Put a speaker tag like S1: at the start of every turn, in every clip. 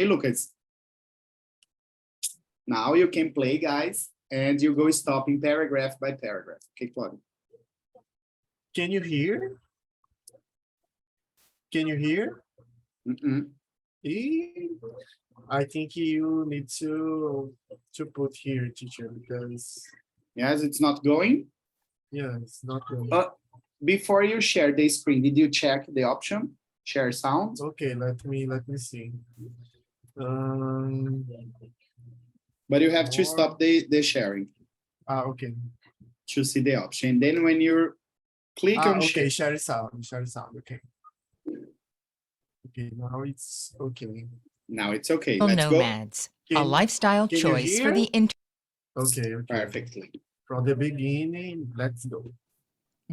S1: Okay, Lucas. Now you can play, guys, and you go stopping paragraph by paragraph. Okay, Claudio.
S2: Can you hear? Can you hear? I think you need to put here, teacher, because
S1: Yes, it's not going.
S2: yeah, it's not going.
S1: Before you share the screen, did you check the option? Share sound?
S2: Okay, let me see.
S1: But you have to stop the sharing
S2: Okay.
S1: to see the option. Then when you click on
S2: okay,
S1: share
S2: sound, okay. Okay, now it's okay.
S1: Now it's okay. Let's
S3: Nomads, a lifestyle
S2: can you
S3: choice for
S2: hear?
S3: the
S2: Okay.
S1: Perfectly.
S2: From the beginning, let's go.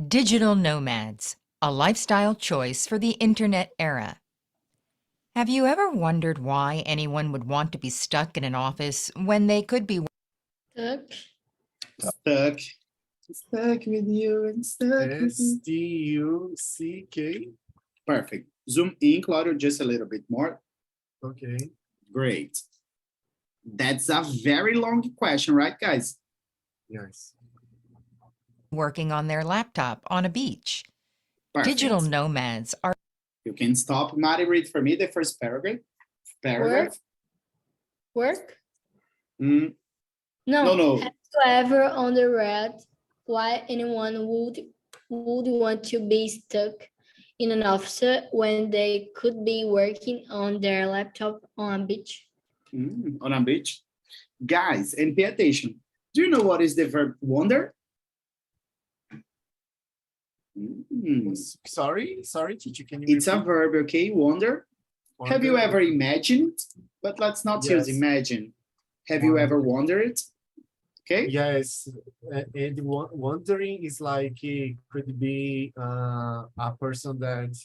S3: digital nomads, a lifestyle choice for the internet era. Have you ever wondered why anyone would want to be stuck in an office when they could be
S1: Stuck with you and stuck with you.
S2: S-T-U-C-K.
S1: Perfect. Zoom in, Claudio, just a little bit more.
S2: Okay.
S1: Great. That's a very long question, right, guys?
S2: Yes.
S3: working on their laptop on a beach?
S1: Perfect.
S3: Digital nomads are
S1: You can stop. Mari, read for me the first paragraph.
S4: Work?
S1: No.
S4: Have you ever wondered why anyone would want to be stuck in an office when they could be working on their laptop on a beach?
S1: On a beach. Guys, and pay attention. Do you know what is the verb wonder?
S2: Sorry, teacher. Can you
S1: It's a verb, okay? Wonder. Have you ever imagined? But let's not use imagine. Have you ever wondered? Okay.
S2: Yes, and wondering is like it could be a person that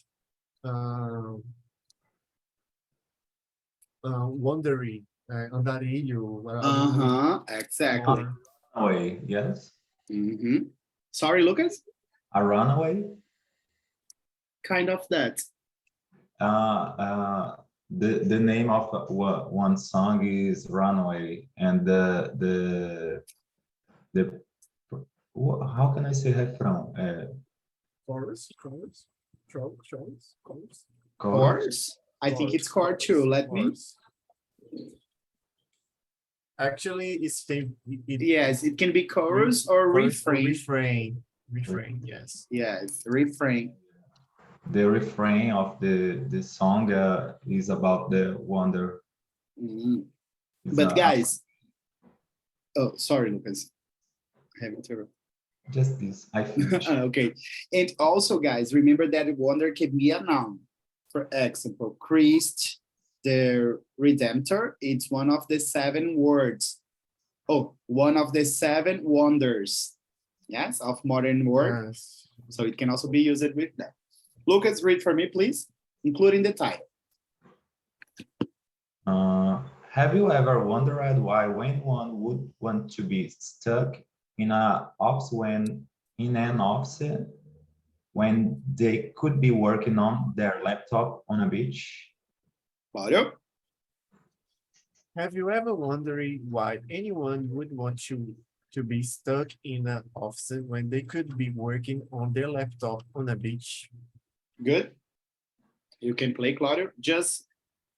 S2: wandering, andarilho.
S1: Exactly.
S5: Runaway, yes.
S1: Sorry, Lucas.
S5: A runaway.
S1: Kind of that.
S5: The name of one song is Runaway, and the how can I say refrão?
S2: Chorus.
S1: I think it's chord too. Let me.
S2: Actually,
S1: Yes, it can be chorus or refrain.
S2: Refrain, yes.
S1: Yes, refrain.
S5: The refrain of the song is about the wonder.
S1: But guys, oh, sorry, Lucas. I have to.
S5: Just this, I finished.
S1: Okay, and also, guys, remember that wonder can be a noun. For example, Christ, the Redemptor. It's one of the 7 words. Oh, one of the 7 wonders. Yes, of modern world.
S2: Yes.
S1: So it can also be used with that. Lucas, read for me, please, including the title.
S5: Have you ever wondered why one would want to be stuck in an office when they could be working on their laptop on a beach?
S1: Claudio?
S2: Have you ever wondered why anyone would want to be stuck in an office when they could be working on their laptop on a beach?
S1: Good. You can play, Claudio. Just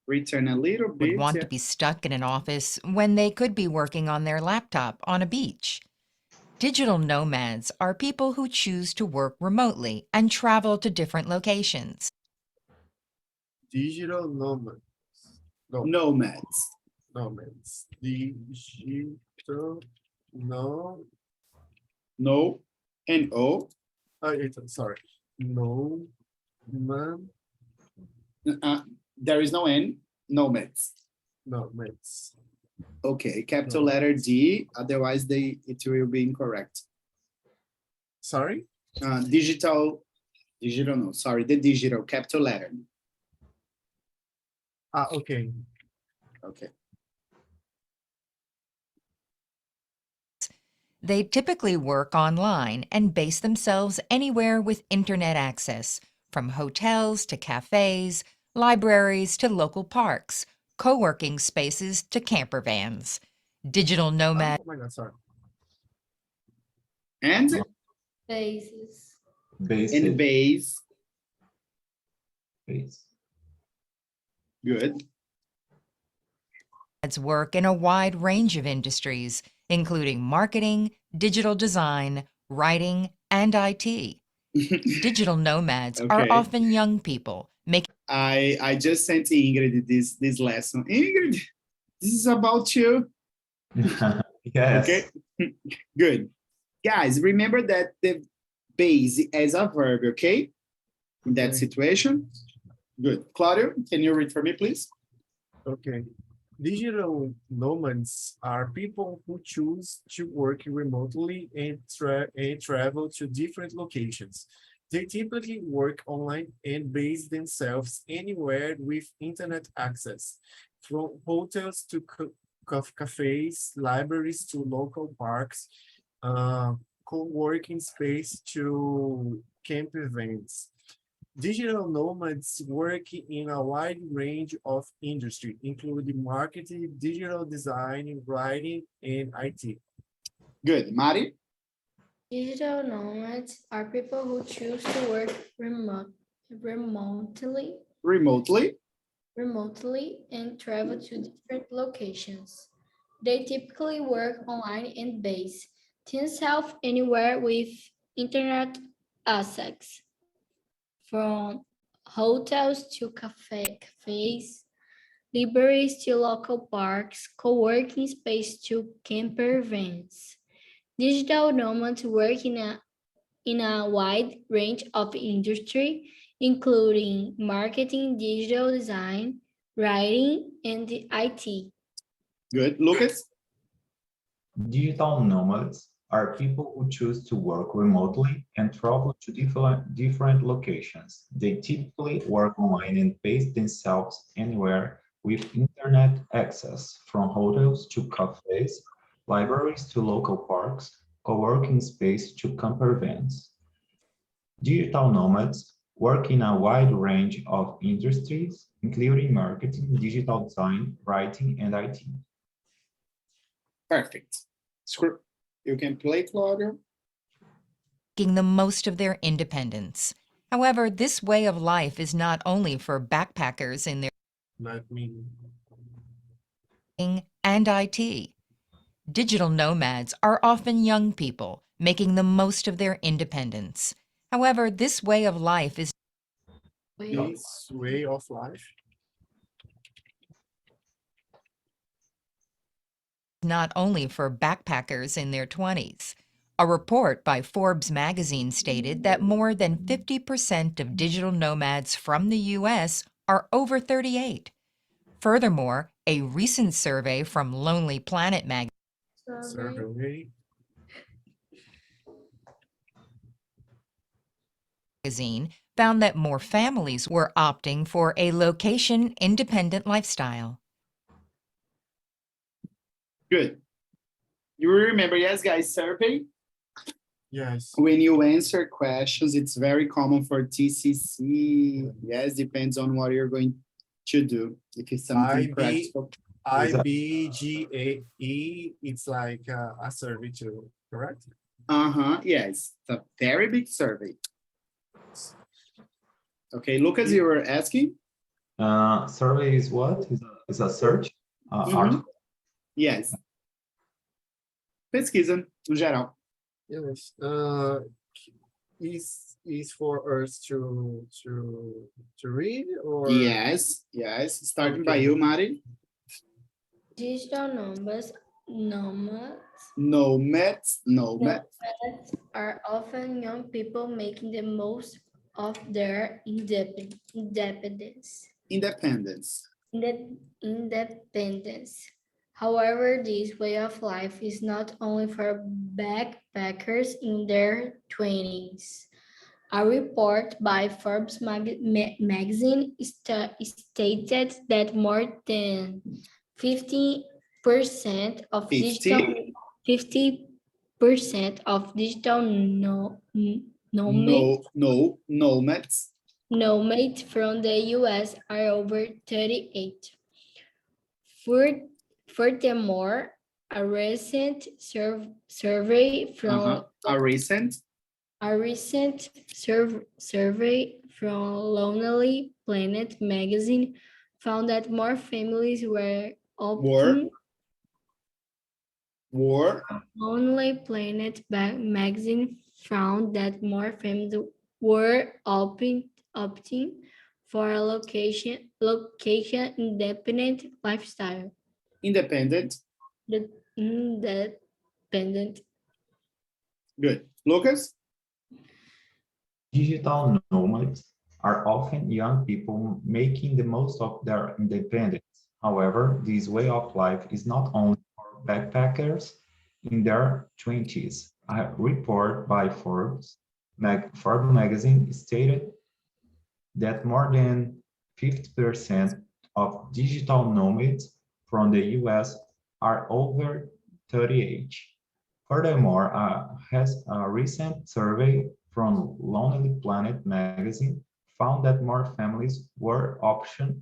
S1: return a little bit.
S3: would want to be stuck in an office when they could be working on their laptop on a beach. Digital nomads are people who choose to work remotely and travel to different locations.
S2: Digital nomads.
S1: Nomads.
S2: Digital
S1: No and O.
S2: Sorry. No man.
S1: There is no N. Nomads.
S2: Nomads.
S1: Okay, capital letter D. Otherwise, it will be incorrect.
S2: Sorry.
S1: Digital. No. Sorry, the digital capital letter.
S2: Okay.
S1: Okay.
S3: They typically work online and base themselves anywhere with internet access, from hotels to cafes, libraries to local parks, co-working spaces to camper vans. Digital nomad
S2: Oh my God, sorry.
S1: And
S4: Bases.
S1: and base.
S5: Base.
S1: Good.
S3: work in a wide range of industries, including marketing, digital design, writing, and IT. Digital nomads are
S1: Okay.
S3: often young people making
S1: I just sent Ingrid this lesson. Ingrid, this is about you.
S5: Yes.
S1: Okay. Good. Guys, remember that the base as a verb, okay? In that
S2: Okay.
S1: situation. Good. Claudio, can you read for me, please?
S2: Okay. Digital nomads are people who choose to work remotely and travel to different locations. They typically work online and base themselves anywhere with internet access, from hotels to cafes, libraries to local parks, co-working space to camp events. Digital nomads work in a wide range of industry, including marketing, digital design, writing, and IT.
S1: Good. Mari?
S4: Digital nomads are people who choose to work
S1: Remotely.
S4: remotely and travel to different locations. They typically work online and base themselves anywhere with internet access, from hotels to cafes, libraries to local parks, co-working space to camper vans. Digital nomads work in a wide range of industry, including marketing, digital design, writing, and IT.
S1: Good. Lucas?
S5: Digital nomads are people who choose to work remotely and travel to different locations. They typically work online and base themselves anywhere with internet access, from hotels to cafes, libraries to local parks, co-working space to camper vans. Digital nomads work in a wide range of industries, including marketing, digital design, writing, and IT.
S1: Perfect. You can play, Claudio.
S3: making the most of their independence. However, this way of life is not only for backpackers in their
S2: Not me.
S3: and IT. Digital nomads are often young people making the most of their independence. However, this way of life is
S2: This way of life.
S3: not only for backpackers in their 20s. A report by Forbes magazine stated that more than 50% of digital nomads from the US are over 38. Furthermore, a recent survey from Lonely Planet
S2: Survey.
S3: magazine found that more families were opting for a location-independent lifestyle.
S1: Good. You remember, yes, guys, survey?
S2: Yes.
S1: When you answer questions, it's very common for TCC. Yes, depends on what you're going to do. If it's something practical.
S2: IBGAE, it's like a survey too, correct?
S1: Yes, it's a very big survey. Okay, Lucas, you were asking?
S5: Survey is what? Is a search? Article?
S1: Yes. Pesquisa, no geral.
S2: Yes. Is for us to read or
S1: Yes. Starting by
S2: Okay.
S1: you, Mari.
S4: Digital nomads
S1: Nomads.
S4: are often young people making the most of their independence. However, this way of life is not only for backpackers in their 20s. A report by Forbes magazine stated that more than 50% of
S1: 50.
S4: 50% of digital
S1: Nomads.
S4: nomads from the US are over 38. Furthermore, a recent survey from survey from Lonely Planet magazine found that more families were opting. Lonely Planet magazine found that more families were opting for a location independent lifestyle.
S1: Independent.
S4: The independent.
S1: Good. Lucas?
S5: Digital nomads are often young people making the most of their independence. However, this way of life is not only for backpackers in their 20s. A report by Forbes magazine stated that more than 50% of digital nomads from the US are over 38. Furthermore, has a recent survey from Lonely Planet magazine found that more families were opting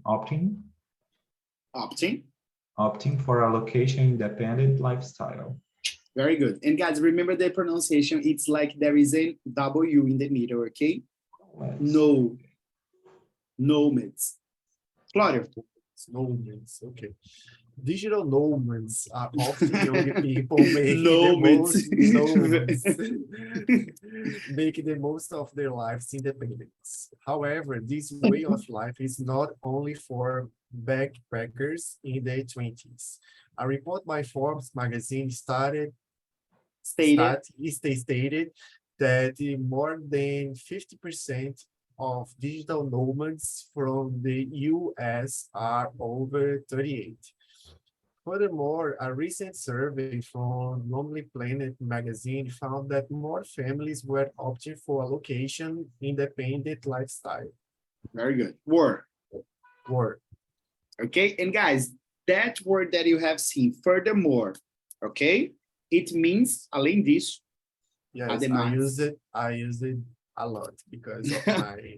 S5: for a location-independent lifestyle.
S1: Very good. And guys, remember the pronunciation. It's like there is a W in the middle, okay? No. Nomads. Claudio.
S2: Nomads, okay. Digital nomads are often young people making the most of their lives independence. However, this way of life is not only for backpackers in their 20s. A report by Forbes magazine stated that more than 50% of digital nomads from the US are over 38. Furthermore, a recent survey from Lonely Planet magazine found that more families were opting for a location-independent lifestyle.
S1: Very good. Word. Okay, and guys, that word that you have seen, furthermore, okay, it means além disso.
S2: Yes, I use it a lot because of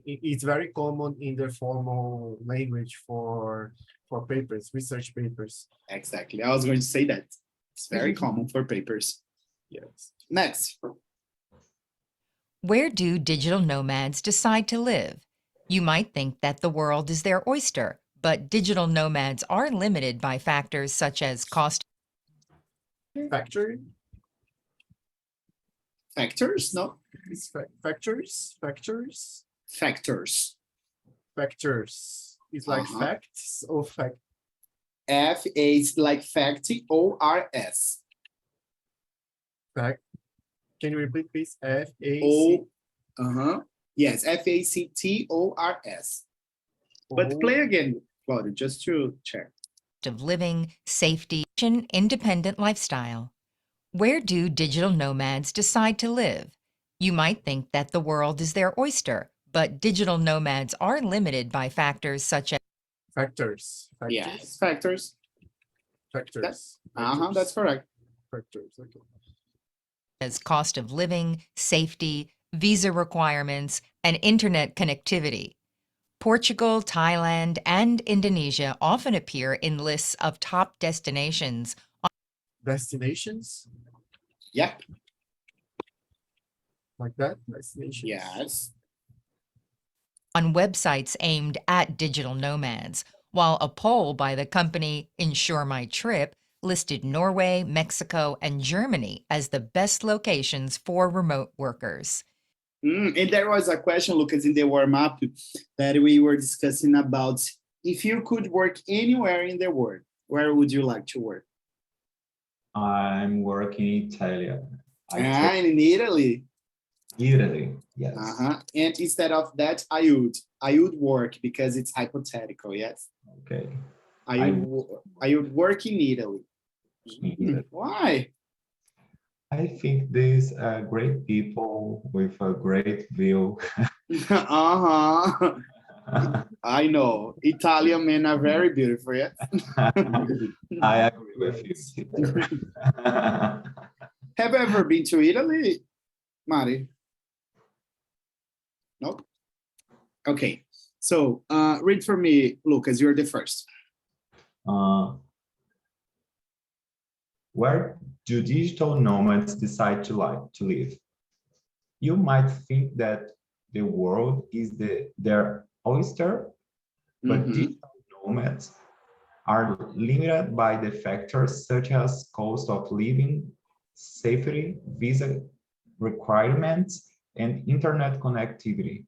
S2: it's very common in the formal language for papers, research papers.
S1: Exactly. I was going to say that. It's very common for papers.
S2: Yes.
S1: Next.
S3: Where do digital nomads decide to live? You might think that the world is their oyster, but digital nomads are limited by factors such as cost.
S2: Factors?
S1: No.
S2: It's factors. It's like facts or fact.
S1: F is like fact, O-R-S.
S2: Fact. Can you repeat, please? F-A-C.
S1: Yes, F-A-C-T-O-R-S. But play again, Claudia, just to check.
S3: Of living, safety, and independent lifestyle. Where do digital nomads decide to live? You might think that the world is their oyster, but digital nomads are limited by factors such as
S2: factors.
S1: Yes, factors.
S2: Factors.
S1: That's correct.
S2: Factors, okay.
S3: As cost of living, safety, visa requirements, and internet connectivity. Portugal, Thailand, and Indonesia often appear in lists of top destinations.
S2: Destinations?
S1: Yep.
S2: Like that? Destinations?
S1: Yes.
S3: On websites aimed at digital nomads, while a poll by the company Insure My Trip listed Norway, Mexico, and Germany as the best locations for remote workers.
S1: And there was a question, Lucas, in the warm-up that we were discussing about if you could work anywhere in the world, where would you like to work?
S5: I'm working in Italy.
S1: In Italy?
S5: Italy, yes.
S1: And instead of that, I would work because it's hypothetical, yes?
S5: Okay.
S1: I would work in Italy. Why?
S5: I think these great people with a great view.
S1: I know. Italian men are very beautiful, yes?
S5: I agree with you, Peter.
S1: Have you ever been to Italy, Mari? Nope. Okay. So read for me, Lucas, you're the first.
S5: Where do digital nomads decide to live? You might think that the world is their oyster, but
S1: Mhm.
S5: digital nomads are limited by the factors such as cost of living, safety, visa requirements, and internet connectivity.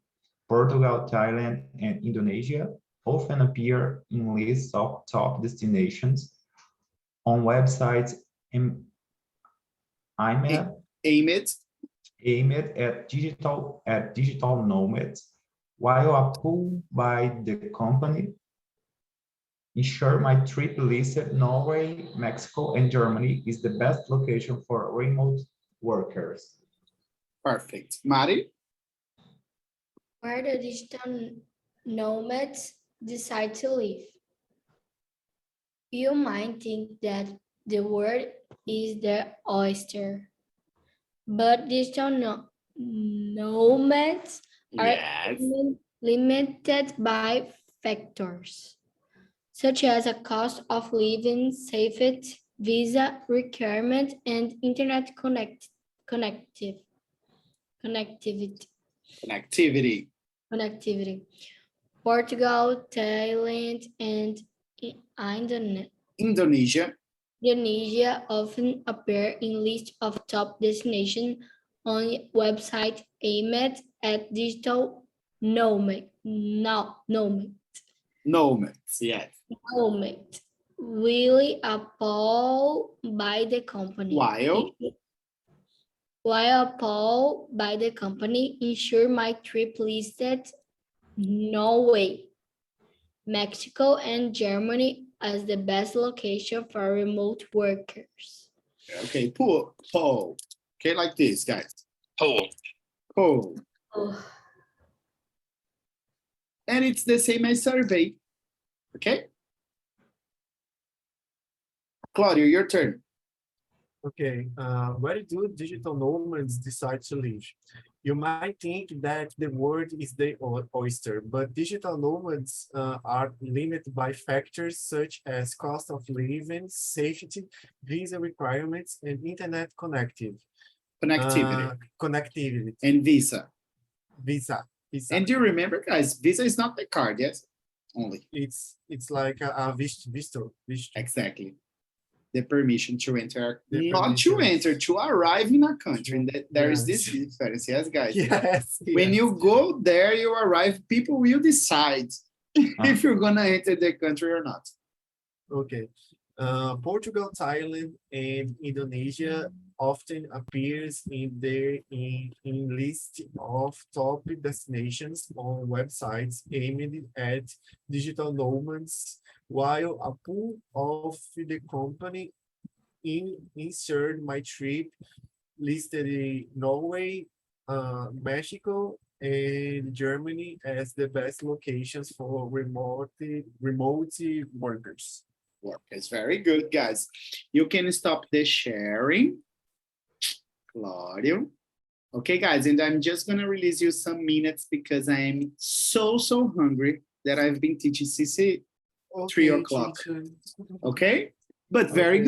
S5: Portugal, Thailand, and Indonesia often appear in lists of top destinations on websites aimed,
S1: Aim it.
S5: aimed at digital nomads, while a poll by the company ensure my trip listed Norway, Mexico, and Germany is the best location for remote workers.
S1: Perfect. Mari?
S4: Where the digital nomads decide to live. You might think that the word is their oyster, but digital nomads are
S1: Yes.
S4: limited by factors such as a cost of living, safety, visa requirement, and internet connectivity.
S1: Connectivity.
S4: Connectivity. Portugal, Thailand, and Indonesia
S1: Indonesia.
S4: often appear in lists of top destinations on websites aimed at digital nomad.
S1: Nomads. Yes.
S4: Nomad. Really appalled by the company. While appalled by the company, ensure my trip listed Norway, Mexico, and Germany as the best location for remote workers.
S1: Okay. Poll. Okay, like this, guys.
S6: Poll.
S1: Poll.
S4: Oh,
S1: And it's the same as survey. Okay. Claudio, your turn.
S2: Okay, where do digital nomads decide to live? You might think that the word is the oyster, but digital nomads are limited by factors such as cost of living, safety, visa requirements, and internet connectivity.
S1: Connectivity. And visa.
S2: Visa.
S1: And do you remember, guys, visa is not the card, yes? Only.
S2: It's like a visto.
S1: Exactly. The permission to enter,
S2: The
S1: not to
S2: permission.
S1: enter, to arrive in a country. And there is
S2: Yes.
S1: this difference, yes, guys?
S2: Yes.
S1: When
S2: yes.
S1: you go there, you arrive, people will decide if you're gonna enter the country or not.
S2: Okay. Portugal, Thailand, and Indonesia often appears in list of top destinations on websites aimed at digital nomads, while a pool of the company insert my trip listed in Norway, Mexico, and Germany as the best locations for remote workers.
S1: Work is very good, guys. You can stop the sharing. Claudio. Okay, guys, and I'm just gonna release you some minutes because I'm so hungry that I've been teaching CC 3 o'clock.
S2: teacher.
S1: Okay, but very
S2: Okay.